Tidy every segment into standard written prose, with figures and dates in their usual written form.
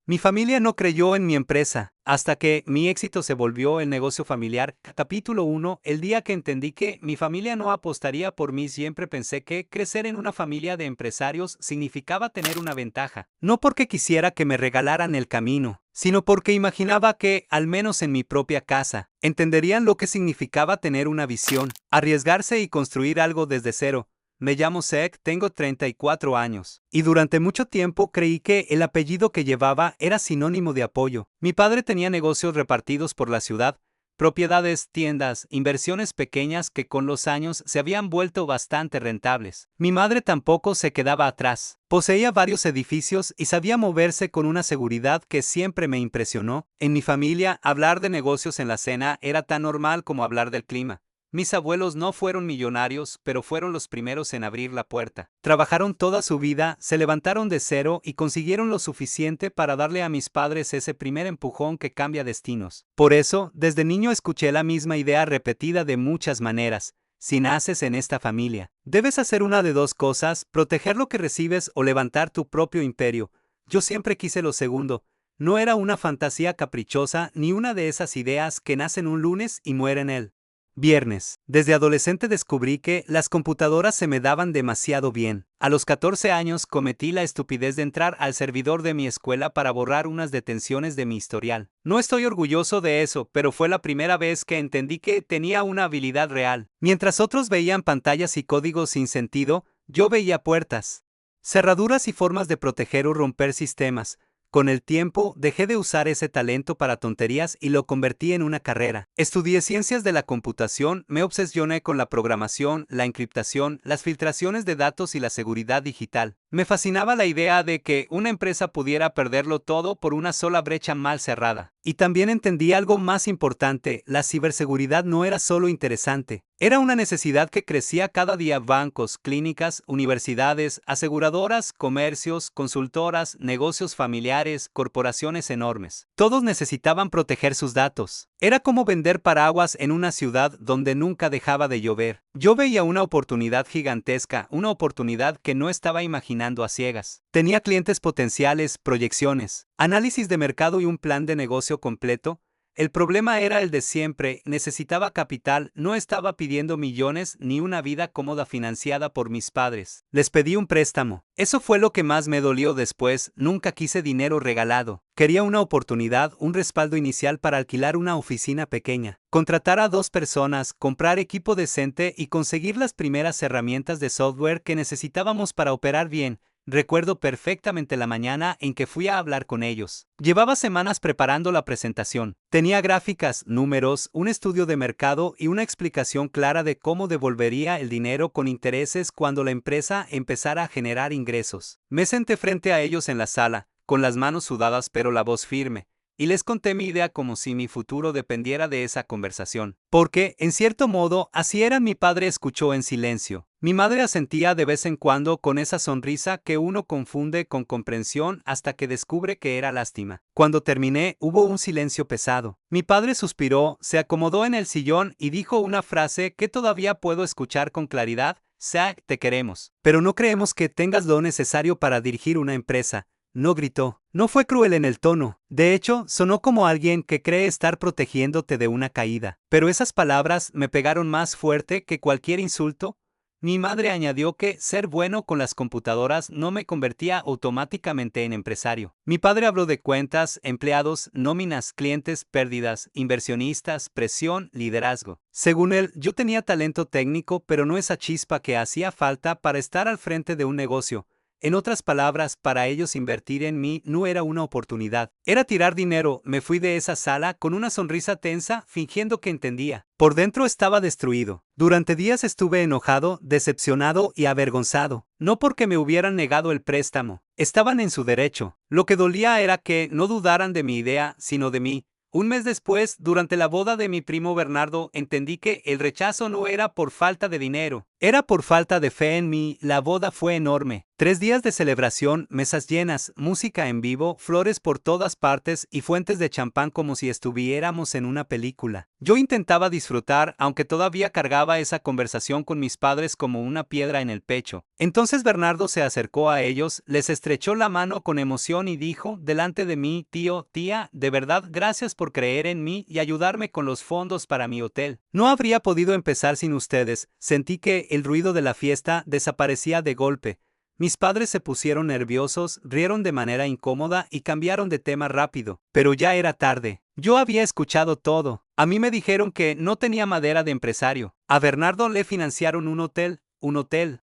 Mi familia no creyó en mi empresa, hasta que mi éxito se volvió el negocio familiar. Capítulo 1. El día que entendí que mi familia no apostaría por mí, siempre pensé que crecer en una familia de empresarios significaba tener una ventaja. No porque quisiera que me regalaran el camino, sino porque imaginaba que, al menos en mi propia casa, entenderían lo que significaba tener una visión, arriesgarse y construir algo desde cero. Me llamo Zach, tengo 34 años, y durante mucho tiempo creí que el apellido que llevaba era sinónimo de apoyo. Mi padre tenía negocios repartidos por la ciudad, propiedades, tiendas, inversiones pequeñas que con los años se habían vuelto bastante rentables. Mi madre tampoco se quedaba atrás. Poseía varios edificios y sabía moverse con una seguridad que siempre me impresionó. En mi familia, hablar de negocios en la cena era tan normal como hablar del clima. Mis abuelos no fueron millonarios, pero fueron los primeros en abrir la puerta. Trabajaron toda su vida, se levantaron de cero y consiguieron lo suficiente para darle a mis padres ese primer empujón que cambia destinos. Por eso, desde niño escuché la misma idea repetida de muchas maneras. Si naces en esta familia, debes hacer una de dos cosas: proteger lo que recibes o levantar tu propio imperio. Yo siempre quise lo segundo. No era una fantasía caprichosa ni una de esas ideas que nacen un lunes y mueren el viernes. Desde adolescente descubrí que las computadoras se me daban demasiado bien. A los 14 años cometí la estupidez de entrar al servidor de mi escuela para borrar unas detenciones de mi historial. No estoy orgulloso de eso, pero fue la primera vez que entendí que tenía una habilidad real. Mientras otros veían pantallas y códigos sin sentido, yo veía puertas, cerraduras y formas de proteger o romper sistemas. Con el tiempo, dejé de usar ese talento para tonterías y lo convertí en una carrera. Estudié ciencias de la computación, me obsesioné con la programación, la encriptación, las filtraciones de datos y la seguridad digital. Me fascinaba la idea de que una empresa pudiera perderlo todo por una sola brecha mal cerrada. Y también entendí algo más importante: la ciberseguridad no era solo interesante. Era una necesidad que crecía cada día. Bancos, clínicas, universidades, aseguradoras, comercios, consultoras, negocios familiares, corporaciones enormes. Todos necesitaban proteger sus datos. Era como vender paraguas en una ciudad donde nunca dejaba de llover. Yo veía una oportunidad gigantesca, una oportunidad que no estaba imaginando a ciegas. Tenía clientes potenciales, proyecciones, análisis de mercado y un plan de negocio completo. El problema era el de siempre: necesitaba capital. No estaba pidiendo millones ni una vida cómoda financiada por mis padres. Les pedí un préstamo. Eso fue lo que más me dolió después. Nunca quise dinero regalado. Quería una oportunidad, un respaldo inicial para alquilar una oficina pequeña, contratar a 2 personas, comprar equipo decente y conseguir las primeras herramientas de software que necesitábamos para operar bien. Recuerdo perfectamente la mañana en que fui a hablar con ellos. Llevaba semanas preparando la presentación. Tenía gráficas, números, un estudio de mercado y una explicación clara de cómo devolvería el dinero con intereses cuando la empresa empezara a generar ingresos. Me senté frente a ellos en la sala, con las manos sudadas pero la voz firme, y les conté mi idea como si mi futuro dependiera de esa conversación. Porque, en cierto modo, así era. Mi padre escuchó en silencio. Mi madre asentía de vez en cuando con esa sonrisa que uno confunde con comprensión hasta que descubre que era lástima. Cuando terminé, hubo un silencio pesado. Mi padre suspiró, se acomodó en el sillón y dijo una frase que todavía puedo escuchar con claridad: Zach, te queremos, pero no creemos que tengas lo necesario para dirigir una empresa. No gritó. No fue cruel en el tono. De hecho, sonó como alguien que cree estar protegiéndote de una caída. Pero esas palabras me pegaron más fuerte que cualquier insulto. Mi madre añadió que ser bueno con las computadoras no me convertía automáticamente en empresario. Mi padre habló de cuentas, empleados, nóminas, clientes, pérdidas, inversionistas, presión, liderazgo. Según él, yo tenía talento técnico, pero no esa chispa que hacía falta para estar al frente de un negocio. En otras palabras, para ellos invertir en mí no era una oportunidad, era tirar dinero. Me fui de esa sala con una sonrisa tensa, fingiendo que entendía. Por dentro estaba destruido. Durante días estuve enojado, decepcionado y avergonzado. No porque me hubieran negado el préstamo. Estaban en su derecho. Lo que dolía era que no dudaran de mi idea, sino de mí. Un mes después, durante la boda de mi primo Bernardo, entendí que el rechazo no era por falta de dinero, era por falta de fe en mí. La boda fue enorme. 3 días de celebración, mesas llenas, música en vivo, flores por todas partes y fuentes de champán como si estuviéramos en una película. Yo intentaba disfrutar, aunque todavía cargaba esa conversación con mis padres como una piedra en el pecho. Entonces Bernardo se acercó a ellos, les estrechó la mano con emoción y dijo, delante de mí, tío, tía, de verdad gracias por creer en mí y ayudarme con los fondos para mi hotel. No habría podido empezar sin ustedes. Sentí que el ruido de la fiesta desaparecía de golpe. Mis padres se pusieron nerviosos, rieron de manera incómoda y cambiaron de tema rápido, pero ya era tarde. Yo había escuchado todo. A mí me dijeron que no tenía madera de empresario. A Bernardo le financiaron un hotel,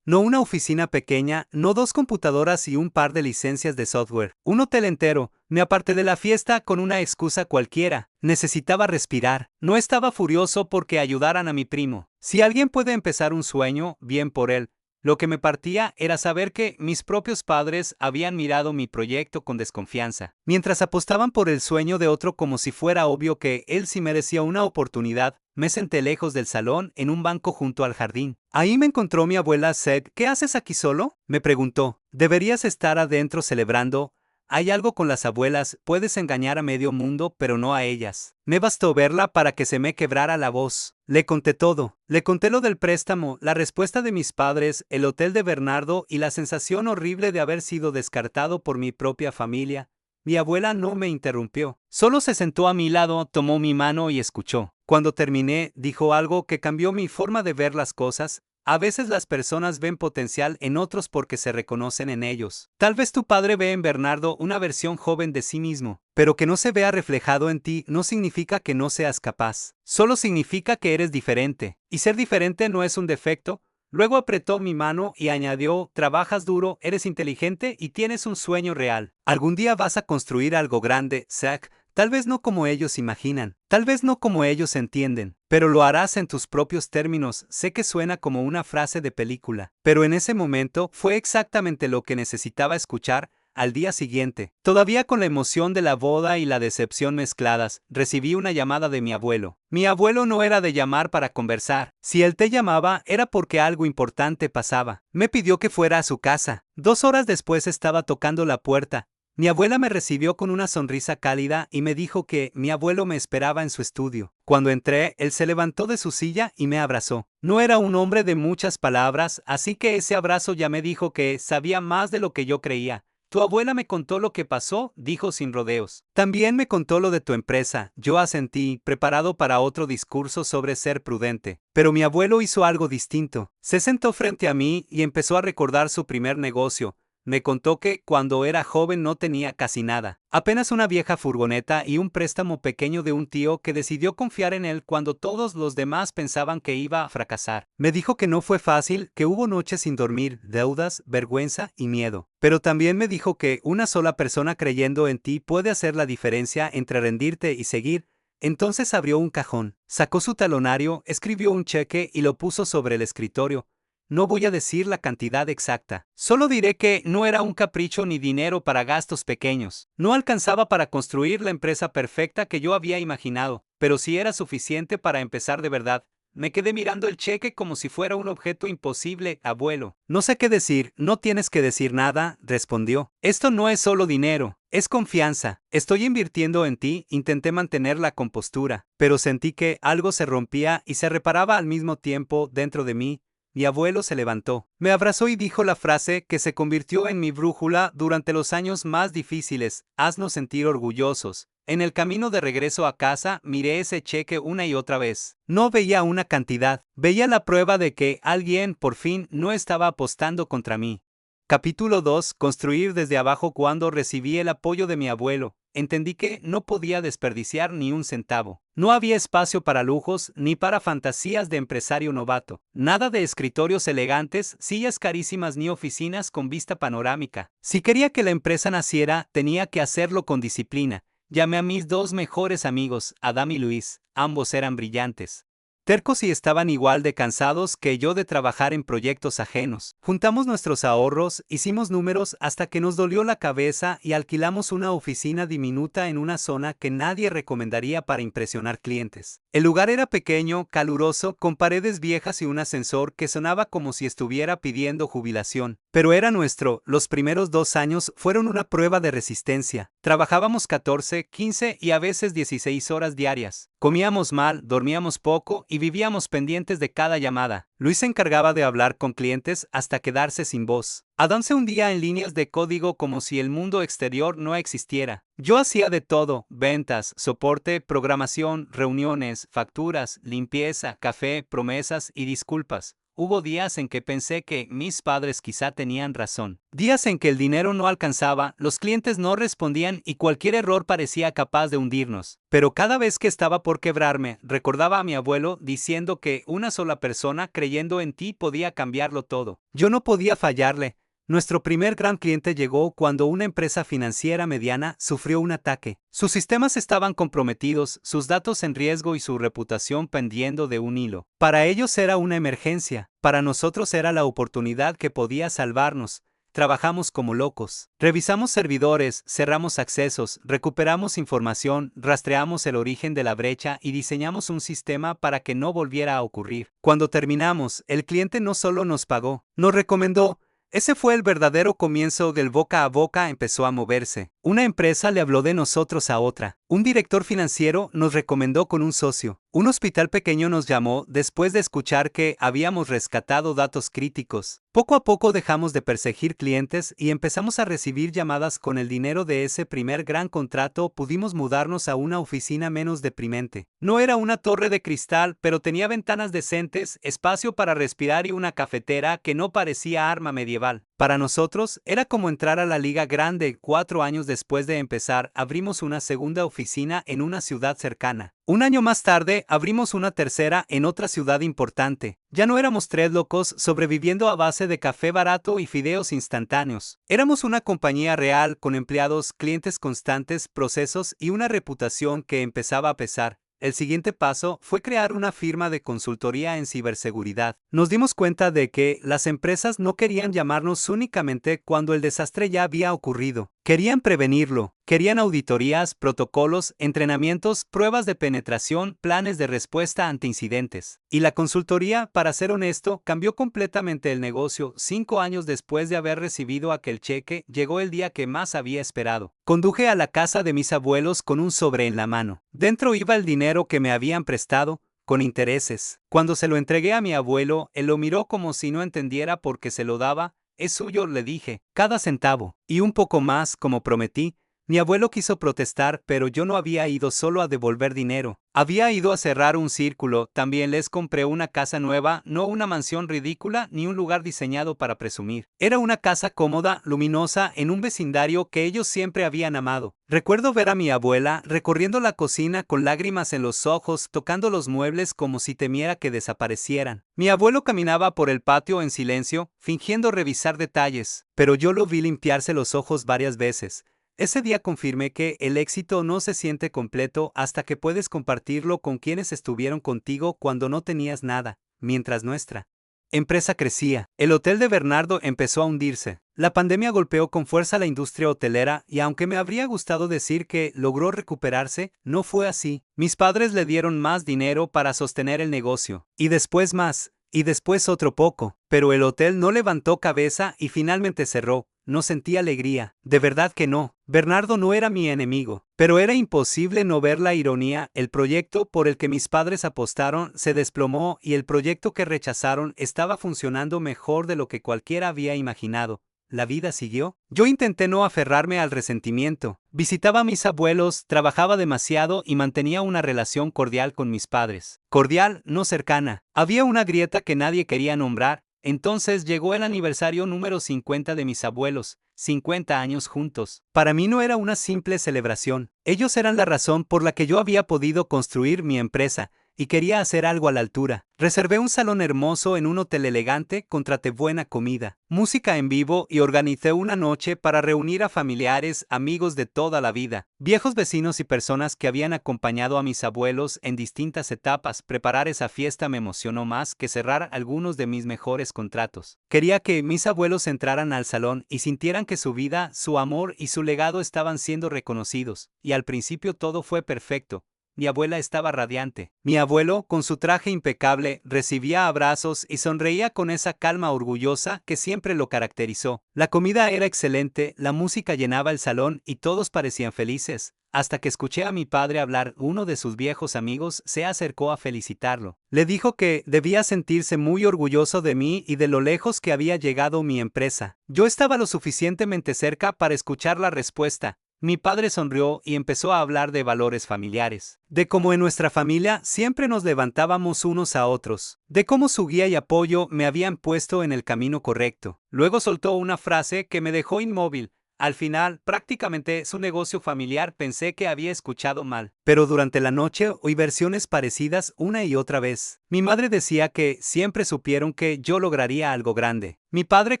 no una oficina pequeña, no 2 computadoras y un par de licencias de software. Un hotel entero. Me aparté de la fiesta con una excusa cualquiera. Necesitaba respirar. No estaba furioso porque ayudaran a mi primo. Si alguien puede empezar un sueño, bien por él. Lo que me partía era saber que mis propios padres habían mirado mi proyecto con desconfianza, mientras apostaban por el sueño de otro como si fuera obvio que él sí merecía una oportunidad. Me senté lejos del salón, en un banco junto al jardín. Ahí me encontró mi abuela Seth. ¿Qué haces aquí solo?, me preguntó. Deberías estar adentro celebrando. Hay algo con las abuelas, puedes engañar a medio mundo, pero no a ellas. Me bastó verla para que se me quebrara la voz. Le conté todo. Le conté lo del préstamo, la respuesta de mis padres, el hotel de Bernardo y la sensación horrible de haber sido descartado por mi propia familia. Mi abuela no me interrumpió. Solo se sentó a mi lado, tomó mi mano y escuchó. Cuando terminé, dijo algo que cambió mi forma de ver las cosas. A veces las personas ven potencial en otros porque se reconocen en ellos. Tal vez tu padre ve en Bernardo una versión joven de sí mismo, pero que no se vea reflejado en ti no significa que no seas capaz. Solo significa que eres diferente. Y ser diferente no es un defecto. Luego apretó mi mano y añadió, trabajas duro, eres inteligente y tienes un sueño real. Algún día vas a construir algo grande, Zach. Tal vez no como ellos imaginan, tal vez no como ellos entienden, pero lo harás en tus propios términos. Sé que suena como una frase de película, pero en ese momento fue exactamente lo que necesitaba escuchar. Al día siguiente, todavía con la emoción de la boda y la decepción mezcladas, recibí una llamada de mi abuelo. Mi abuelo no era de llamar para conversar. Si él te llamaba, era porque algo importante pasaba. Me pidió que fuera a su casa. 2 horas después estaba tocando la puerta. Mi abuela me recibió con una sonrisa cálida y me dijo que mi abuelo me esperaba en su estudio. Cuando entré, él se levantó de su silla y me abrazó. No era un hombre de muchas palabras, así que ese abrazo ya me dijo que sabía más de lo que yo creía. Tu abuela me contó lo que pasó, dijo sin rodeos. También me contó lo de tu empresa. Yo asentí, preparado para otro discurso sobre ser prudente. Pero mi abuelo hizo algo distinto. Se sentó frente a mí y empezó a recordar su primer negocio. Me contó que, cuando era joven no tenía casi nada, apenas una vieja furgoneta y un préstamo pequeño de un tío que decidió confiar en él cuando todos los demás pensaban que iba a fracasar. Me dijo que no fue fácil, que hubo noches sin dormir, deudas, vergüenza y miedo. Pero también me dijo que una sola persona creyendo en ti puede hacer la diferencia entre rendirte y seguir. Entonces abrió un cajón, sacó su talonario, escribió un cheque y lo puso sobre el escritorio. No voy a decir la cantidad exacta. Solo diré que no era un capricho ni dinero para gastos pequeños. No alcanzaba para construir la empresa perfecta que yo había imaginado, pero sí era suficiente para empezar de verdad. Me quedé mirando el cheque como si fuera un objeto imposible, abuelo. No sé qué decir, no tienes que decir nada, respondió. Esto no es solo dinero, es confianza. Estoy invirtiendo en ti, intenté mantener la compostura, pero sentí que algo se rompía y se reparaba al mismo tiempo dentro de mí. Mi abuelo se levantó, me abrazó y dijo la frase que se convirtió en mi brújula durante los años más difíciles: haznos sentir orgullosos. En el camino de regreso a casa, miré ese cheque una y otra vez. No veía una cantidad, veía la prueba de que alguien, por fin, no estaba apostando contra mí. Capítulo 2. Construir desde abajo. Cuando recibí el apoyo de mi abuelo, entendí que no podía desperdiciar ni un centavo. No había espacio para lujos ni para fantasías de empresario novato. Nada de escritorios elegantes, sillas carísimas ni oficinas con vista panorámica. Si quería que la empresa naciera, tenía que hacerlo con disciplina. Llamé a mis 2 mejores amigos, Adam y Luis. Ambos eran brillantes. tercos y estaban igual de cansados que yo de trabajar en proyectos ajenos. Juntamos nuestros ahorros, hicimos números hasta que nos dolió la cabeza y alquilamos una oficina diminuta en una zona que nadie recomendaría para impresionar clientes. El lugar era pequeño, caluroso, con paredes viejas y un ascensor que sonaba como si estuviera pidiendo jubilación. Pero era nuestro. Los primeros 2 años fueron una prueba de resistencia. Trabajábamos 14, 15 y a veces 16 horas diarias. Comíamos mal, dormíamos poco y vivíamos pendientes de cada llamada. Luis se encargaba de hablar con clientes hasta quedarse sin voz. Adán se hundía en líneas de código como si el mundo exterior no existiera. Yo hacía de todo: ventas, soporte, programación, reuniones, facturas, limpieza, café, promesas y disculpas. Hubo días en que pensé que mis padres quizá tenían razón. Días en que el dinero no alcanzaba, los clientes no respondían y cualquier error parecía capaz de hundirnos. Pero cada vez que estaba por quebrarme, recordaba a mi abuelo diciendo que una sola persona creyendo en ti podía cambiarlo todo. Yo no podía fallarle. Nuestro primer gran cliente llegó cuando una empresa financiera mediana sufrió un ataque. Sus sistemas estaban comprometidos, sus datos en riesgo y su reputación pendiendo de un hilo. Para ellos era una emergencia, para nosotros era la oportunidad que podía salvarnos. Trabajamos como locos. Revisamos servidores, cerramos accesos, recuperamos información, rastreamos el origen de la brecha y diseñamos un sistema para que no volviera a ocurrir. Cuando terminamos, el cliente no solo nos pagó, nos recomendó. Ese fue el verdadero comienzo del boca a boca. Empezó a moverse. Una empresa le habló de nosotros a otra. Un director financiero nos recomendó con un socio. Un hospital pequeño nos llamó después de escuchar que habíamos rescatado datos críticos. Poco a poco dejamos de perseguir clientes y empezamos a recibir llamadas. Con el dinero de ese primer gran contrato pudimos mudarnos a una oficina menos deprimente. No era una torre de cristal, pero tenía ventanas decentes, espacio para respirar y una cafetera que no parecía arma medieval. Para nosotros, era como entrar a la liga grande. 4 años después de empezar, abrimos una segunda oficina en una ciudad cercana. Un año más tarde, abrimos una tercera en otra ciudad importante. Ya no éramos 3 locos sobreviviendo a base de café barato y fideos instantáneos. Éramos una compañía real, con empleados, clientes constantes, procesos y una reputación que empezaba a pesar. El siguiente paso fue crear una firma de consultoría en ciberseguridad. Nos dimos cuenta de que las empresas no querían llamarnos únicamente cuando el desastre ya había ocurrido. Querían prevenirlo. Querían auditorías, protocolos, entrenamientos, pruebas de penetración, planes de respuesta ante incidentes. Y la consultoría, para ser honesto, cambió completamente el negocio. 5 años después de haber recibido aquel cheque, llegó el día que más había esperado. Conduje a la casa de mis abuelos con un sobre en la mano. Dentro iba el dinero que me habían prestado, con intereses. Cuando se lo entregué a mi abuelo, él lo miró como si no entendiera por qué se lo daba. Es suyo, le dije, cada centavo, y un poco más, como prometí. Mi abuelo quiso protestar, pero yo no había ido solo a devolver dinero. Había ido a cerrar un círculo. También les compré una casa nueva, no una mansión ridícula ni un lugar diseñado para presumir. Era una casa cómoda, luminosa, en un vecindario que ellos siempre habían amado. Recuerdo ver a mi abuela recorriendo la cocina con lágrimas en los ojos, tocando los muebles como si temiera que desaparecieran. Mi abuelo caminaba por el patio en silencio, fingiendo revisar detalles, pero yo lo vi limpiarse los ojos varias veces. Ese día confirmé que el éxito no se siente completo hasta que puedes compartirlo con quienes estuvieron contigo cuando no tenías nada. Mientras nuestra empresa crecía, el hotel de Bernardo empezó a hundirse. La pandemia golpeó con fuerza la industria hotelera y aunque me habría gustado decir que logró recuperarse, no fue así. Mis padres le dieron más dinero para sostener el negocio, y después más, y después otro poco, pero el hotel no levantó cabeza y finalmente cerró. No sentí alegría, de verdad que no. Bernardo no era mi enemigo, pero era imposible no ver la ironía. El proyecto por el que mis padres apostaron se desplomó y el proyecto que rechazaron estaba funcionando mejor de lo que cualquiera había imaginado. La vida siguió. Yo intenté no aferrarme al resentimiento. Visitaba a mis abuelos, trabajaba demasiado y mantenía una relación cordial con mis padres. Cordial, no cercana. Había una grieta que nadie quería nombrar. Entonces llegó el aniversario número 50 de mis abuelos, 50 años juntos. Para mí no era una simple celebración. Ellos eran la razón por la que yo había podido construir mi empresa. y quería hacer algo a la altura. Reservé un salón hermoso en un hotel elegante, contraté buena comida, música en vivo y organicé una noche para reunir a familiares, amigos de toda la vida, viejos vecinos y personas que habían acompañado a mis abuelos en distintas etapas. Preparar esa fiesta me emocionó más que cerrar algunos de mis mejores contratos. Quería que mis abuelos entraran al salón y sintieran que su vida, su amor y su legado estaban siendo reconocidos, y al principio todo fue perfecto. Mi abuela estaba radiante. Mi abuelo, con su traje impecable, recibía abrazos y sonreía con esa calma orgullosa que siempre lo caracterizó. La comida era excelente, la música llenaba el salón y todos parecían felices. Hasta que escuché a mi padre hablar. Uno de sus viejos amigos se acercó a felicitarlo. Le dijo que debía sentirse muy orgulloso de mí y de lo lejos que había llegado mi empresa. Yo estaba lo suficientemente cerca para escuchar la respuesta. Mi padre sonrió y empezó a hablar de valores familiares, de cómo en nuestra familia siempre nos levantábamos unos a otros, de cómo su guía y apoyo me habían puesto en el camino correcto. Luego soltó una frase que me dejó inmóvil. Al final, prácticamente su negocio familiar. Pensé que había escuchado mal, pero durante la noche oí versiones parecidas una y otra vez. Mi madre decía que siempre supieron que yo lograría algo grande. Mi padre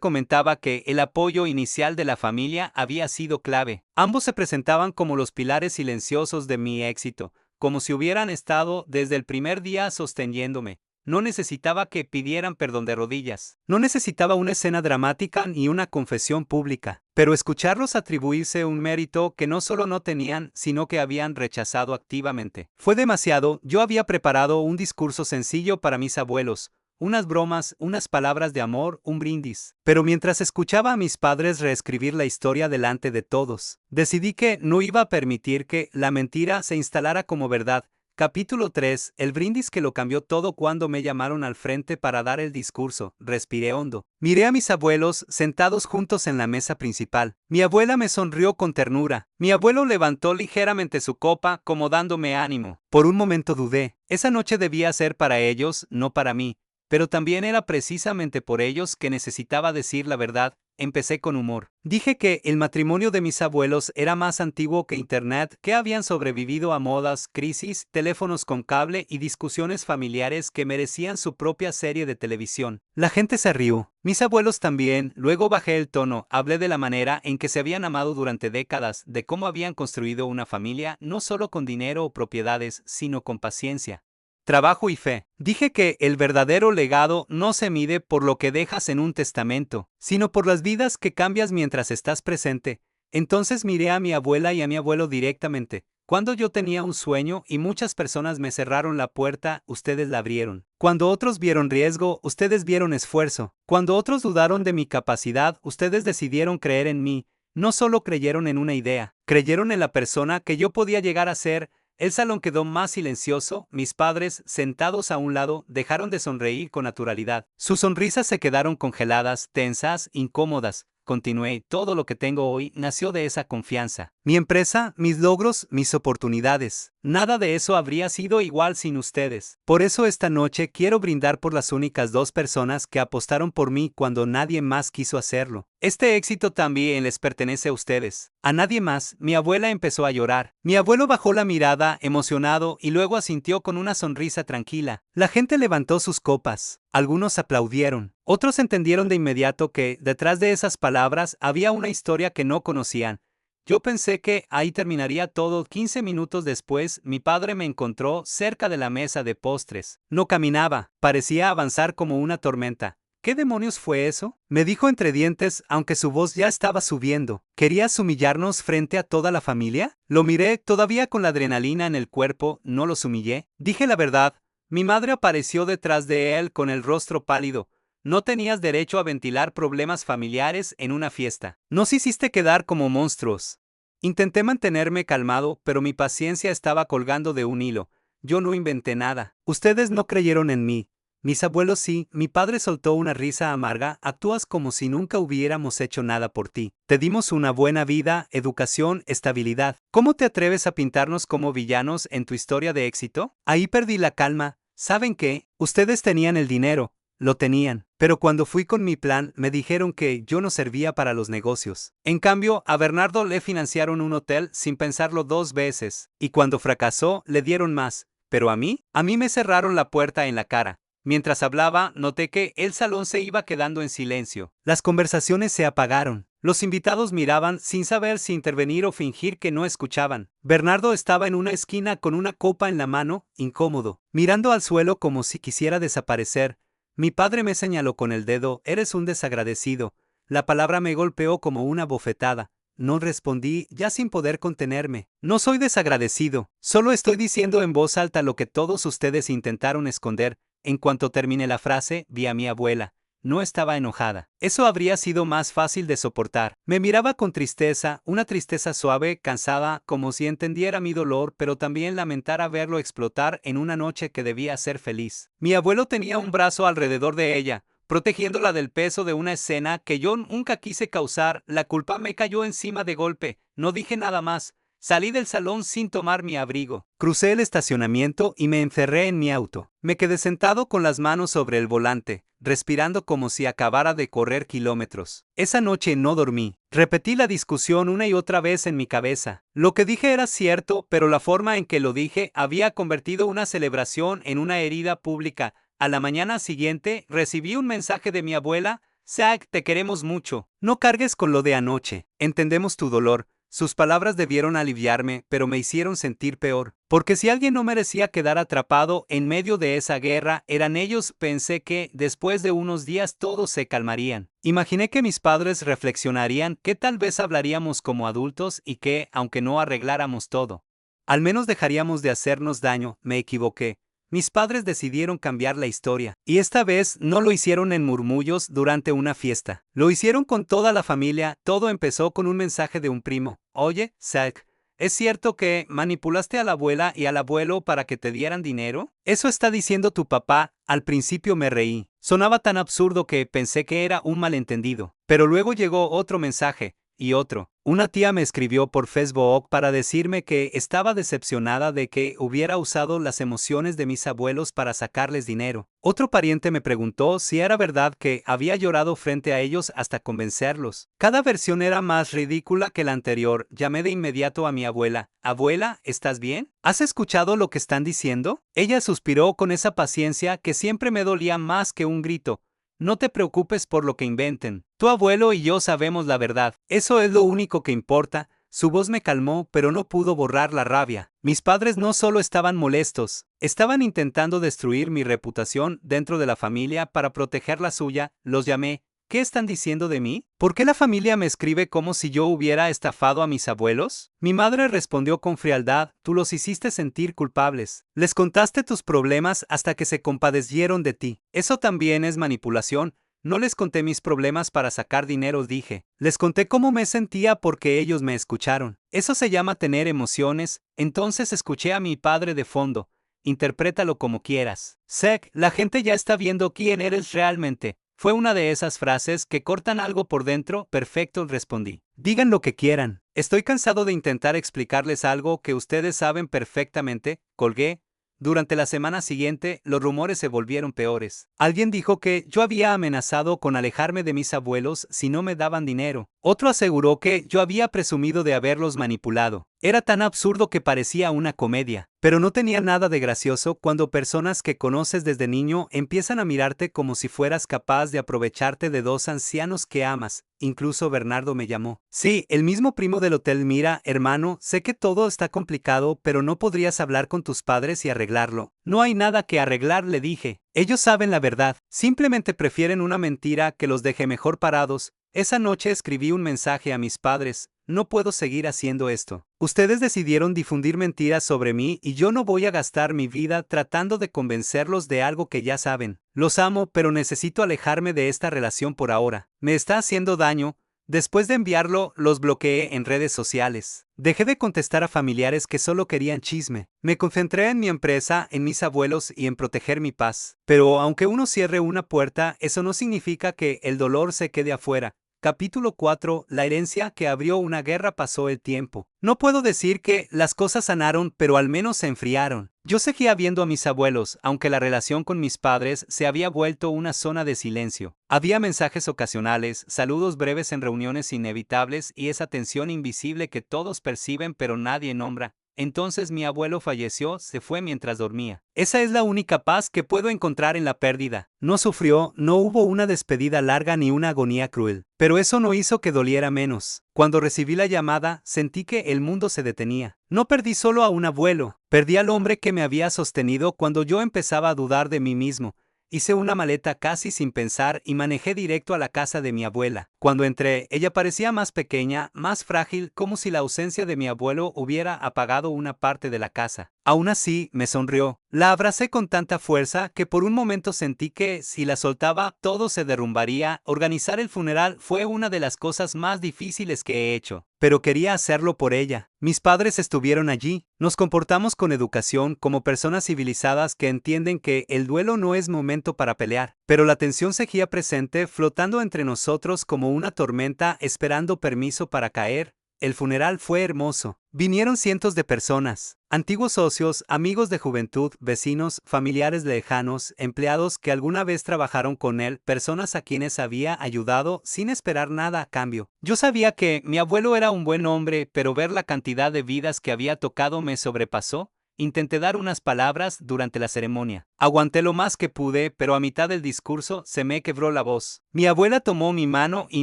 comentaba que el apoyo inicial de la familia había sido clave. Ambos se presentaban como los pilares silenciosos de mi éxito, como si hubieran estado desde el primer día sosteniéndome. No necesitaba que pidieran perdón de rodillas. No necesitaba una escena dramática ni una confesión pública. Pero escucharlos atribuirse un mérito que no solo no tenían, sino que habían rechazado activamente. Fue demasiado. Yo había preparado un discurso sencillo para mis abuelos. Unas bromas, unas palabras de amor, un brindis. Pero mientras escuchaba a mis padres reescribir la historia delante de todos, decidí que no iba a permitir que la mentira se instalara como verdad. Capítulo 3. El brindis que lo cambió todo. Cuando me llamaron al frente para dar el discurso, respiré hondo. Miré a mis abuelos sentados juntos en la mesa principal. Mi abuela me sonrió con ternura. Mi abuelo levantó ligeramente su copa, como dándome ánimo. Por un momento dudé. Esa noche debía ser para ellos, no para mí. Pero también era precisamente por ellos que necesitaba decir la verdad. Empecé con humor. Dije que el matrimonio de mis abuelos era más antiguo que Internet, que habían sobrevivido a modas, crisis, teléfonos con cable y discusiones familiares que merecían su propia serie de televisión. La gente se rió. Mis abuelos también. Luego bajé el tono. Hablé de la manera en que se habían amado durante décadas, de cómo habían construido una familia, no solo con dinero o propiedades, sino con paciencia, trabajo y fe. Dije que el verdadero legado no se mide por lo que dejas en un testamento, sino por las vidas que cambias mientras estás presente. Entonces miré a mi abuela y a mi abuelo directamente. Cuando yo tenía un sueño y muchas personas me cerraron la puerta, ustedes la abrieron. Cuando otros vieron riesgo, ustedes vieron esfuerzo. Cuando otros dudaron de mi capacidad, ustedes decidieron creer en mí. No solo creyeron en una idea, creyeron en la persona que yo podía llegar a ser. El salón quedó más silencioso. Mis padres, sentados a un lado, dejaron de sonreír con naturalidad. Sus sonrisas se quedaron congeladas, tensas, incómodas. Continué. Todo lo que tengo hoy nació de esa confianza. Mi empresa, mis logros, mis oportunidades. Nada de eso habría sido igual sin ustedes. Por eso esta noche quiero brindar por las únicas dos personas que apostaron por mí cuando nadie más quiso hacerlo. Este éxito también les pertenece a ustedes. A nadie más. Mi abuela empezó a llorar. Mi abuelo bajó la mirada, emocionado, y luego asintió con una sonrisa tranquila. La gente levantó sus copas. Algunos aplaudieron. Otros entendieron de inmediato que, detrás de esas palabras, había una historia que no conocían. Yo pensé que ahí terminaría todo. 15 minutos después, mi padre me encontró cerca de la mesa de postres. No caminaba, parecía avanzar como una tormenta. ¿Qué demonios fue eso?, me dijo entre dientes, aunque su voz ya estaba subiendo. ¿Querías humillarnos frente a toda la familia? Lo miré, todavía con la adrenalina en el cuerpo. No los humillé. Dije la verdad. Mi madre apareció detrás de él con el rostro pálido. No tenías derecho a ventilar problemas familiares en una fiesta. Nos hiciste quedar como monstruos. Intenté mantenerme calmado, pero mi paciencia estaba colgando de un hilo. Yo no inventé nada. Ustedes no creyeron en mí. Mis abuelos sí. Mi padre soltó una risa amarga. Actúas como si nunca hubiéramos hecho nada por ti. Te dimos una buena vida, educación, estabilidad. ¿Cómo te atreves a pintarnos como villanos en tu historia de éxito? Ahí perdí la calma. ¿Saben qué? Ustedes tenían el dinero. Lo tenían. Pero cuando fui con mi plan, me dijeron que yo no servía para los negocios. En cambio, a Bernardo le financiaron un hotel sin pensarlo dos veces. Y cuando fracasó, le dieron más. pero a mí me cerraron la puerta en la cara. Mientras hablaba, noté que el salón se iba quedando en silencio. Las conversaciones se apagaron. Los invitados miraban sin saber si intervenir o fingir que no escuchaban. Bernardo estaba en una esquina con una copa en la mano, incómodo, mirando al suelo como si quisiera desaparecer. Mi padre me señaló con el dedo: eres un desagradecido. La palabra me golpeó como una bofetada. No respondí, ya sin poder contenerme. No soy desagradecido, solo estoy diciendo en voz alta lo que todos ustedes intentaron esconder. En cuanto terminé la frase, vi a mi abuela. No estaba enojada. Eso habría sido más fácil de soportar. Me miraba con tristeza, una tristeza suave, cansada, como si entendiera mi dolor, pero también lamentara verlo explotar en una noche que debía ser feliz. Mi abuelo tenía un brazo alrededor de ella, protegiéndola del peso de una escena que yo nunca quise causar. La culpa me cayó encima de golpe. No dije nada más. Salí del salón sin tomar mi abrigo. Crucé el estacionamiento y me encerré en mi auto. Me quedé sentado con las manos sobre el volante, respirando como si acabara de correr kilómetros. Esa noche no dormí. Repetí la discusión una y otra vez en mi cabeza. Lo que dije era cierto, pero la forma en que lo dije había convertido una celebración en una herida pública. A la mañana siguiente, recibí un mensaje de mi abuela: Zack, te queremos mucho. No cargues con lo de anoche. Entendemos tu dolor. Sus palabras debieron aliviarme, pero me hicieron sentir peor. Porque si alguien no merecía quedar atrapado en medio de esa guerra, eran ellos. Pensé que, después de unos días, todos se calmarían. Imaginé que mis padres reflexionarían, que tal vez hablaríamos como adultos y que, aunque no arregláramos todo, al menos dejaríamos de hacernos daño. Me equivoqué. Mis padres decidieron cambiar la historia, y esta vez no lo hicieron en murmullos durante una fiesta. Lo hicieron con toda la familia. Todo empezó con un mensaje de un primo. Oye, Zack, ¿es cierto que manipulaste a la abuela y al abuelo para que te dieran dinero? Eso está diciendo tu papá. Al principio me reí. Sonaba tan absurdo que pensé que era un malentendido. Pero luego llegó otro mensaje. Y otro. Una tía me escribió por Facebook para decirme que estaba decepcionada de que hubiera usado las emociones de mis abuelos para sacarles dinero. Otro pariente me preguntó si era verdad que había llorado frente a ellos hasta convencerlos. Cada versión era más ridícula que la anterior. Llamé de inmediato a mi abuela. Abuela, ¿estás bien? ¿Has escuchado lo que están diciendo? Ella suspiró con esa paciencia que siempre me dolía más que un grito. No te preocupes por lo que inventen. Tu abuelo y yo sabemos la verdad. Eso es lo único que importa. Su voz me calmó, pero no pudo borrar la rabia. Mis padres no solo estaban molestos, estaban intentando destruir mi reputación dentro de la familia para proteger la suya. Los llamé. ¿Qué están diciendo de mí? ¿Por qué la familia me escribe como si yo hubiera estafado a mis abuelos? Mi madre respondió con frialdad: tú los hiciste sentir culpables. Les contaste tus problemas hasta que se compadecieron de ti. Eso también es manipulación. No les conté mis problemas para sacar dinero, dije. Les conté cómo me sentía porque ellos me escucharon. Eso se llama tener emociones. Entonces escuché a mi padre de fondo. Interprétalo como quieras. Zack, la gente ya está viendo quién eres realmente. Fue una de esas frases que cortan algo por dentro. Perfecto, respondí. Digan lo que quieran. Estoy cansado de intentar explicarles algo que ustedes saben perfectamente. Colgué. Durante la semana siguiente, los rumores se volvieron peores. Alguien dijo que yo había amenazado con alejarme de mis abuelos si no me daban dinero. Otro aseguró que yo había presumido de haberlos manipulado. Era tan absurdo que parecía una comedia. Pero no tenía nada de gracioso cuando personas que conoces desde niño empiezan a mirarte como si fueras capaz de aprovecharte de dos ancianos que amas. Incluso Bernardo me llamó. Sí, el mismo primo del hotel. Mira, hermano, sé que todo está complicado, pero ¿no podrías hablar con tus padres y arreglarlo? No hay nada que arreglar, le dije. Ellos saben la verdad. Simplemente prefieren una mentira que los deje mejor parados. Esa noche escribí un mensaje a mis padres. No puedo seguir haciendo esto. Ustedes decidieron difundir mentiras sobre mí y yo no voy a gastar mi vida tratando de convencerlos de algo que ya saben. Los amo, pero necesito alejarme de esta relación por ahora. Me está haciendo daño. Después de enviarlo, los bloqueé en redes sociales. Dejé de contestar a familiares que solo querían chisme. Me concentré en mi empresa, en mis abuelos y en proteger mi paz. Pero aunque uno cierre una puerta, eso no significa que el dolor se quede afuera. Capítulo 4. La herencia que abrió una guerra. Pasó el tiempo. No puedo decir que las cosas sanaron, pero al menos se enfriaron. Yo seguía viendo a mis abuelos, aunque la relación con mis padres se había vuelto una zona de silencio. Había mensajes ocasionales, saludos breves en reuniones inevitables y esa tensión invisible que todos perciben pero nadie nombra. entonces mi abuelo falleció, se fue mientras dormía. Esa es la única paz que puedo encontrar en la pérdida. No sufrió, no hubo una despedida larga ni una agonía cruel. Pero eso no hizo que doliera menos. Cuando recibí la llamada, sentí que el mundo se detenía. No perdí solo a un abuelo, perdí al hombre que me había sostenido cuando yo empezaba a dudar de mí mismo. Hice una maleta casi sin pensar y manejé directo a la casa de mi abuela. Cuando entré, ella parecía más pequeña, más frágil, como si la ausencia de mi abuelo hubiera apagado una parte de la casa. Aún así, me sonrió. La abracé con tanta fuerza que por un momento sentí que, si la soltaba, todo se derrumbaría. Organizar el funeral fue una de las cosas más difíciles que he hecho. Pero quería hacerlo por ella. Mis padres estuvieron allí. Nos comportamos con educación como personas civilizadas que entienden que el duelo no es momento para pelear. Pero la tensión seguía presente, flotando entre nosotros como una tormenta esperando permiso para caer. El funeral fue hermoso. Vinieron cientos de personas, antiguos socios, amigos de juventud, vecinos, familiares lejanos, empleados que alguna vez trabajaron con él, personas a quienes había ayudado sin esperar nada a cambio. Yo sabía que mi abuelo era un buen hombre, pero ver la cantidad de vidas que había tocado me sobrepasó. Intenté dar unas palabras durante la ceremonia. Aguanté lo más que pude, pero a mitad del discurso se me quebró la voz. Mi abuela tomó mi mano y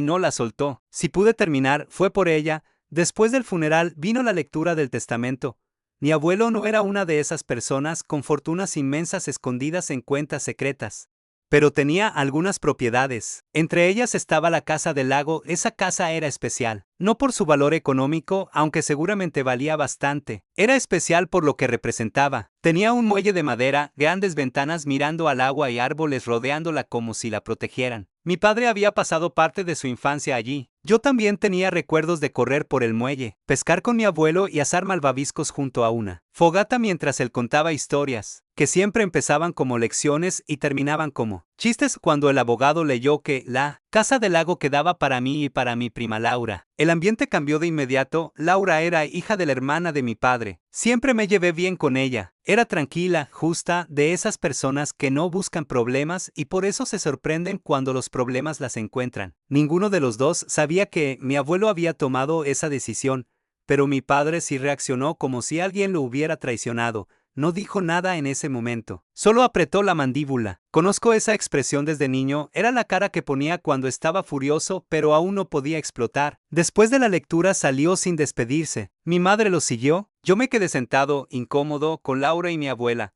no la soltó. Si pude terminar, fue por ella. Después del funeral vino la lectura del testamento. Mi abuelo no era una de esas personas con fortunas inmensas escondidas en cuentas secretas. Pero tenía algunas propiedades. Entre ellas estaba la casa del lago. Esa casa era especial. No por su valor económico, aunque seguramente valía bastante. Era especial por lo que representaba. Tenía un muelle de madera, grandes ventanas mirando al agua y árboles rodeándola como si la protegieran. Mi padre había pasado parte de su infancia allí. Yo también tenía recuerdos de correr por el muelle, pescar con mi abuelo y asar malvaviscos junto a una fogata mientras él contaba historias, que siempre empezaban como lecciones y terminaban como chistes. Cuando el abogado leyó que la casa del lago quedaba para mí y para mi prima Laura, el ambiente cambió de inmediato. Laura era hija de la hermana de mi padre. Siempre me llevé bien con ella. Era tranquila, justa, de esas personas que no buscan problemas y por eso se sorprenden cuando los problemas las encuentran. Ninguno de los dos sabía que mi abuelo había tomado esa decisión, pero mi padre sí reaccionó como si alguien lo hubiera traicionado. No dijo nada en ese momento, solo apretó la mandíbula. Conozco esa expresión desde niño, era la cara que ponía cuando estaba furioso, pero aún no podía explotar. Después de la lectura salió sin despedirse. Mi madre lo siguió. Yo me quedé sentado, incómodo, con Laura y mi abuela.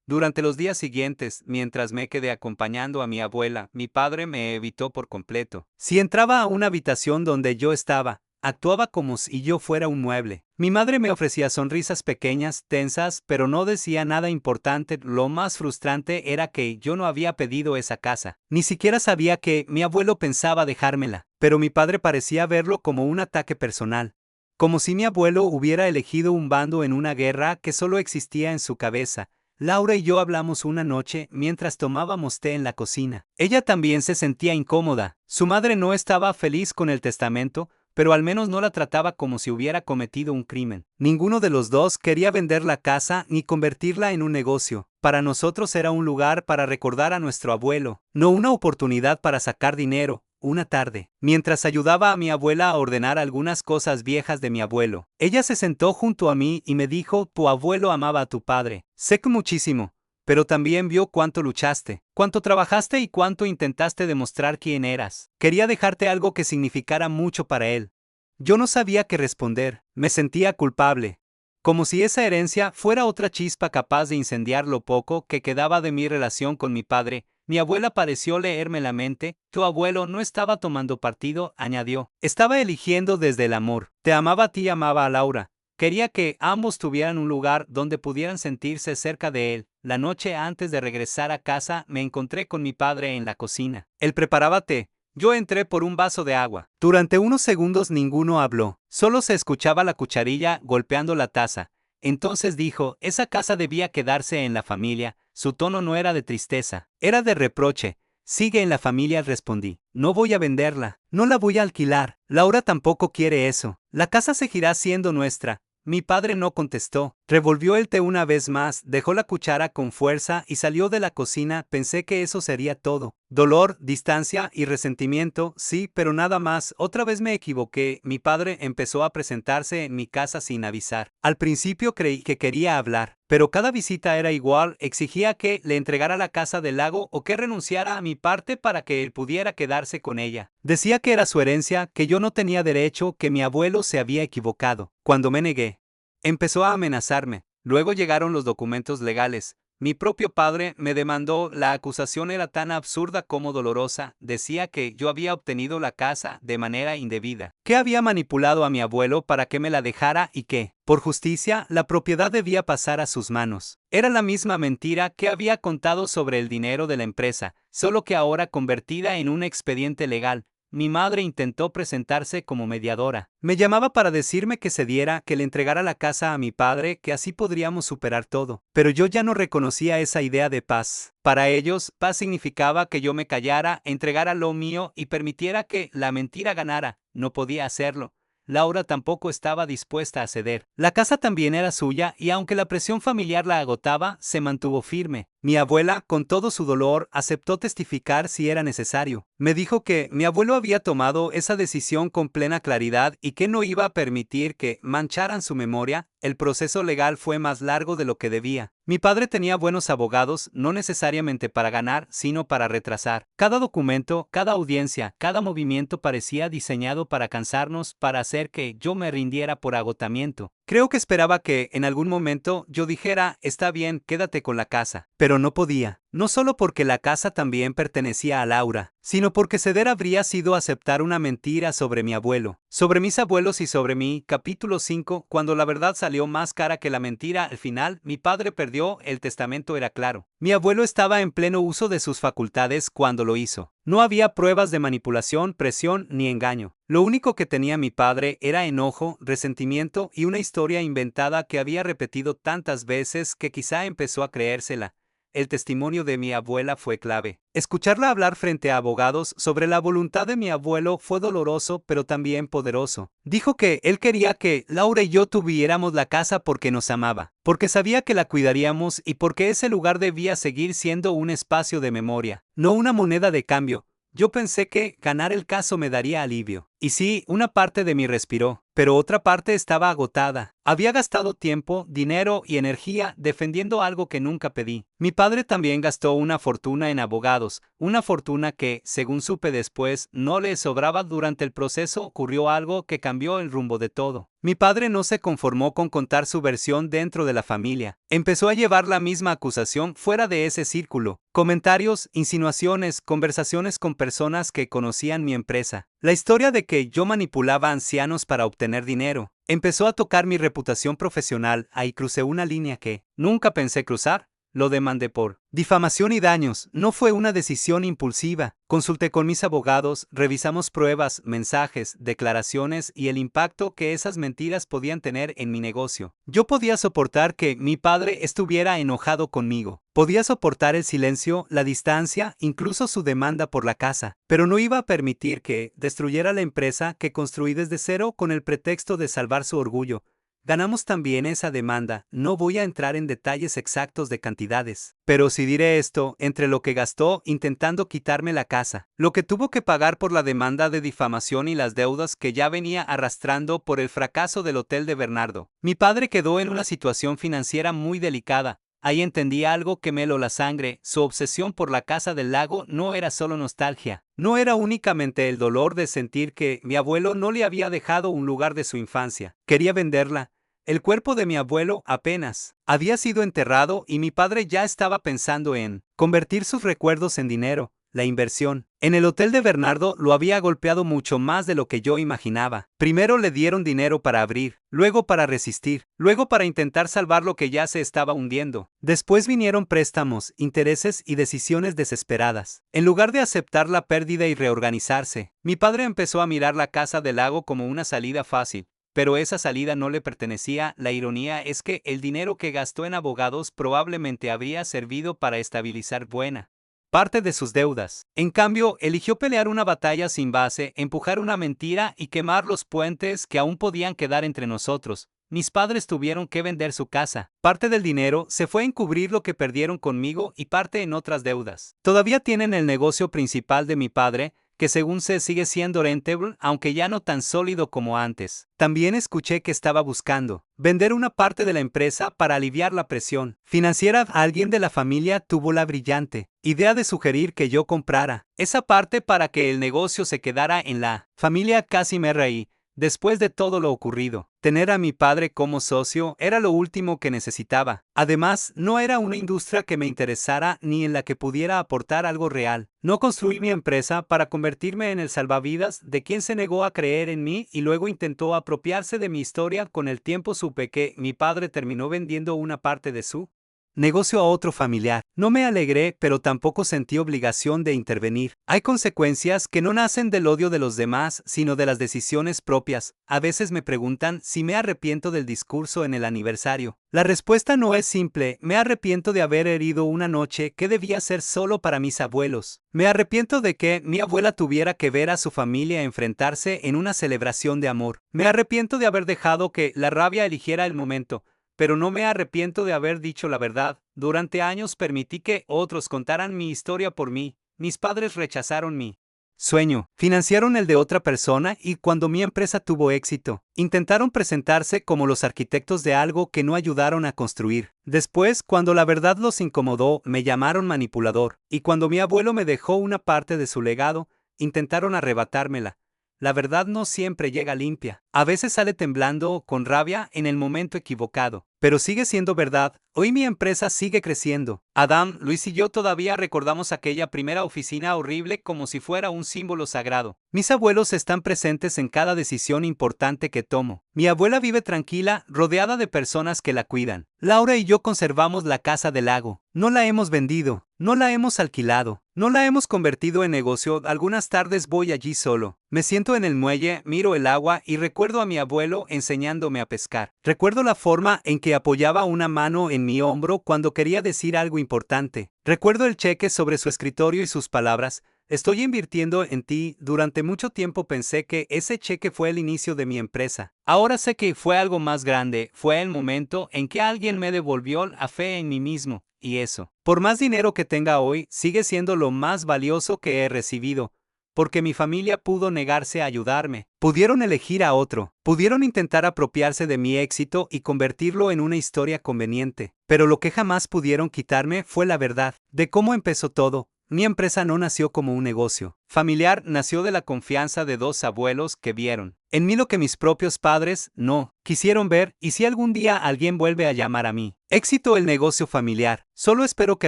Durante los días siguientes, mientras me quedé acompañando a mi abuela, mi padre me evitó por completo. Si entraba a una habitación donde yo estaba, actuaba como si yo fuera un mueble. Mi madre me ofrecía sonrisas pequeñas, tensas, pero no decía nada importante. Lo más frustrante era que yo no había pedido esa casa. Ni siquiera sabía que mi abuelo pensaba dejármela. Pero mi padre parecía verlo como un ataque personal. Como si mi abuelo hubiera elegido un bando en una guerra que solo existía en su cabeza. Laura y yo hablamos una noche mientras tomábamos té en la cocina. Ella también se sentía incómoda. Su madre no estaba feliz con el testamento, pero al menos no la trataba como si hubiera cometido un crimen. Ninguno de los dos quería vender la casa ni convertirla en un negocio. Para nosotros era un lugar para recordar a nuestro abuelo, no una oportunidad para sacar dinero. Una tarde, mientras ayudaba a mi abuela a ordenar algunas cosas viejas de mi abuelo, ella se sentó junto a mí y me dijo: tu abuelo amaba a tu padre. Sé que muchísimo, pero también vio cuánto luchaste, cuánto trabajaste y cuánto intentaste demostrar quién eras. Quería dejarte algo que significara mucho para él. Yo no sabía qué responder, me sentía culpable. Como si esa herencia fuera otra chispa capaz de incendiar lo poco que quedaba de mi relación con mi padre. Mi abuela pareció leerme la mente. Tu abuelo no estaba tomando partido, añadió. Estaba eligiendo desde el amor. Te amaba a ti y amaba a Laura. Quería que ambos tuvieran un lugar donde pudieran sentirse cerca de él. La noche antes de regresar a casa me encontré con mi padre en la cocina. Él preparaba té. Yo entré por un vaso de agua. Durante unos segundos ninguno habló. Solo se escuchaba la cucharilla golpeando la taza. Entonces dijo: esa casa debía quedarse en la familia. Su tono no era de tristeza, era de reproche. Sigue en la familia, respondí. No voy a venderla, no la voy a alquilar. Laura tampoco quiere eso. La casa seguirá siendo nuestra. Mi padre no contestó. Revolvió el té una vez más, dejó la cuchara con fuerza y salió de la cocina. Pensé que eso sería todo. Dolor, distancia y resentimiento, sí, pero nada más. Otra vez me equivoqué. Mi padre empezó a presentarse en mi casa sin avisar. Al principio creí que quería hablar, pero cada visita era igual. Exigía que le entregara la casa del lago o que renunciara a mi parte para que él pudiera quedarse con ella. Decía que era su herencia, que yo no tenía derecho, que mi abuelo se había equivocado. Cuando me negué, empezó a amenazarme. Luego llegaron los documentos legales. Mi propio padre me demandó. La acusación era tan absurda como dolorosa. Decía que yo había obtenido la casa de manera indebida, que había manipulado a mi abuelo para que me la dejara y que, por justicia, la propiedad debía pasar a sus manos. Era la misma mentira que había contado sobre el dinero de la empresa, solo que ahora convertida en un expediente legal. Mi madre intentó presentarse como mediadora. Me llamaba para decirme que cediera, que le entregara la casa a mi padre, que así podríamos superar todo. Pero yo ya no reconocía esa idea de paz. Para ellos, paz significaba que yo me callara, entregara lo mío y permitiera que la mentira ganara. No podía hacerlo. Laura tampoco estaba dispuesta a ceder. La casa también era suya y aunque la presión familiar la agotaba, se mantuvo firme. Mi abuela, con todo su dolor, aceptó testificar si era necesario. Me dijo que mi abuelo había tomado esa decisión con plena claridad y que no iba a permitir que mancharan su memoria. El proceso legal fue más largo de lo que debía. Mi padre tenía buenos abogados, no necesariamente para ganar, sino para retrasar. Cada documento, cada audiencia, cada movimiento parecía diseñado para cansarnos, para hacer que yo me rindiera por agotamiento. Creo que esperaba que, en algún momento, yo dijera, está bien, quédate con la casa. Pero no podía. No solo porque la casa también pertenecía a Laura, sino porque ceder habría sido aceptar una mentira sobre mi abuelo, sobre mis abuelos y sobre mí. Capítulo 5. Cuando la verdad salió más cara que la mentira, al final, mi padre perdió. El testamento era claro. Mi abuelo estaba en pleno uso de sus facultades cuando lo hizo. No había pruebas de manipulación, presión ni engaño. Lo único que tenía mi padre era enojo, resentimiento y una historia inventada que había repetido tantas veces que quizá empezó a creérsela. El testimonio de mi abuela fue clave. Escucharla hablar frente a abogados sobre la voluntad de mi abuelo fue doloroso, pero también poderoso. Dijo que él quería que Laura y yo tuviéramos la casa porque nos amaba, porque sabía que la cuidaríamos y porque ese lugar debía seguir siendo un espacio de memoria, no una moneda de cambio. Yo pensé que ganar el caso me daría alivio. Y sí, una parte de mí respiró, pero otra parte estaba agotada. Había gastado tiempo, dinero y energía defendiendo algo que nunca pedí. Mi padre también gastó una fortuna en abogados, una fortuna que, según supe después, no le sobraba. Durante el proceso ocurrió algo que cambió el rumbo de todo. Mi padre no se conformó con contar su versión dentro de la familia. Empezó a llevar la misma acusación fuera de ese círculo. Comentarios, insinuaciones, conversaciones con personas que conocían mi empresa. La historia de que yo manipulaba a ancianos para obtener dinero empezó a tocar mi reputación profesional. Ahí crucé una línea que nunca pensé cruzar. Lo demandé por difamación y daños. No fue una decisión impulsiva. Consulté con mis abogados, revisamos pruebas, mensajes, declaraciones y el impacto que esas mentiras podían tener en mi negocio. Yo podía soportar que mi padre estuviera enojado conmigo. Podía soportar el silencio, la distancia, incluso su demanda por la casa. Pero no iba a permitir que destruyera la empresa que construí desde cero con el pretexto de salvar su orgullo. Ganamos también esa demanda. No voy a entrar en detalles exactos de cantidades, pero sí diré esto: entre lo que gastó intentando quitarme la casa, lo que tuvo que pagar por la demanda de difamación y las deudas que ya venía arrastrando por el fracaso del Hotel de Bernardo, mi padre quedó en una situación financiera muy delicada. Ahí entendí algo que me heló la sangre. Su obsesión por la casa del lago no era solo nostalgia. No era únicamente el dolor de sentir que mi abuelo no le había dejado un lugar de su infancia. Quería venderla. El cuerpo de mi abuelo apenas había sido enterrado y mi padre ya estaba pensando en convertir sus recuerdos en dinero. La inversión en el Hotel de Bernardo lo había golpeado mucho más de lo que yo imaginaba. Primero le dieron dinero para abrir, luego para resistir, luego para intentar salvar lo que ya se estaba hundiendo. Después vinieron préstamos, intereses y decisiones desesperadas. En lugar de aceptar la pérdida y reorganizarse, mi padre empezó a mirar la casa del lago como una salida fácil. Pero esa salida no le pertenecía. La ironía es que el dinero que gastó en abogados probablemente habría servido para estabilizar buena parte de sus deudas. En cambio, eligió pelear una batalla sin base, empujar una mentira y quemar los puentes que aún podían quedar entre nosotros. mis padres tuvieron que vender su casa. Parte del dinero se fue en cubrir lo que perdieron conmigo y parte en otras deudas. Todavía tienen el negocio principal de mi padre, que según se sigue siendo rentable, aunque ya no tan sólido como antes. También escuché que estaba buscando vender una parte de la empresa para aliviar la presión financiera. Alguien de la familia tuvo la brillante idea de sugerir que yo comprara esa parte para que el negocio se quedara en la familia. Casi me reí. Después de todo lo ocurrido, tener a mi padre como socio era lo último que necesitaba. Además, no era una industria que me interesara ni en la que pudiera aportar algo real. No construí mi empresa para convertirme en el salvavidas de quien se negó a creer en mí y luego intentó apropiarse de mi historia. Con el tiempo supe que mi padre terminó vendiendo una parte de su negocio a otro familiar. No me alegré, pero tampoco sentí obligación de intervenir. Hay consecuencias que no nacen del odio de los demás, sino de las decisiones propias. A veces me preguntan si me arrepiento del discurso en el aniversario. La respuesta no es simple. Me arrepiento de haber herido una noche que debía ser solo para mis abuelos. Me arrepiento de que mi abuela tuviera que ver a su familia enfrentarse en una celebración de amor. Me arrepiento de haber dejado que la rabia eligiera el momento. Pero no me arrepiento de haber dicho la verdad. Durante años permití que otros contaran mi historia por mí. Mis padres rechazaron mi sueño, financiaron el de otra persona y cuando mi empresa tuvo éxito, intentaron presentarse como los arquitectos de algo que no ayudaron a construir. Después, cuando la verdad los incomodó, me llamaron manipulador, y cuando mi abuelo me dejó una parte de su legado, intentaron arrebatármela. La verdad no siempre llega limpia. A veces sale temblando o con rabia en el momento equivocado. Pero sigue siendo verdad. Hoy mi empresa sigue creciendo. Adam, Luis y yo todavía recordamos aquella primera oficina horrible como si fuera un símbolo sagrado. Mis abuelos están presentes en cada decisión importante que tomo. Mi abuela vive tranquila, rodeada de personas que la cuidan. Laura y yo conservamos la casa del lago. No la hemos vendido. No la hemos alquilado. No la hemos convertido en negocio. Algunas tardes voy allí solo. Me siento en el muelle, miro el agua y recuerdo a mi abuelo enseñándome a pescar. Recuerdo la forma en que apoyaba una mano en mi hombro cuando quería decir algo importante. Recuerdo el cheque sobre su escritorio y sus palabras: estoy invirtiendo en ti. Durante mucho tiempo pensé que ese cheque fue el inicio de mi empresa. Ahora sé que fue algo más grande. Fue el momento en que alguien me devolvió la fe en mí mismo. Y eso, por más dinero que tenga hoy, sigue siendo lo más valioso que he recibido. Porque mi familia pudo negarse a ayudarme. Pudieron elegir a otro. Pudieron intentar apropiarse de mi éxito y convertirlo en una historia conveniente. Pero lo que jamás pudieron quitarme fue la verdad de cómo empezó todo. Mi empresa no nació como un negocio familiar, nació de la confianza de dos abuelos que vieron en mí lo que mis propios padres no quisieron ver. Y si algún día alguien vuelve a llamar a mí éxito el negocio familiar, solo espero que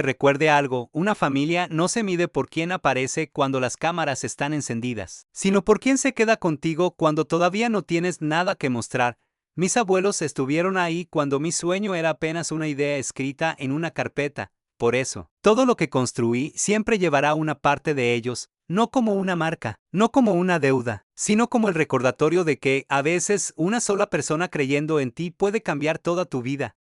recuerde algo: una familia no se mide por quién aparece cuando las cámaras están encendidas, sino por quién se queda contigo cuando todavía no tienes nada que mostrar. Mis abuelos estuvieron ahí cuando mi sueño era apenas una idea escrita en una carpeta. Por eso, todo lo que construí siempre llevará una parte de ellos, no como una marca, no como una deuda, sino como el recordatorio de que, a veces, una sola persona creyendo en ti puede cambiar toda tu vida.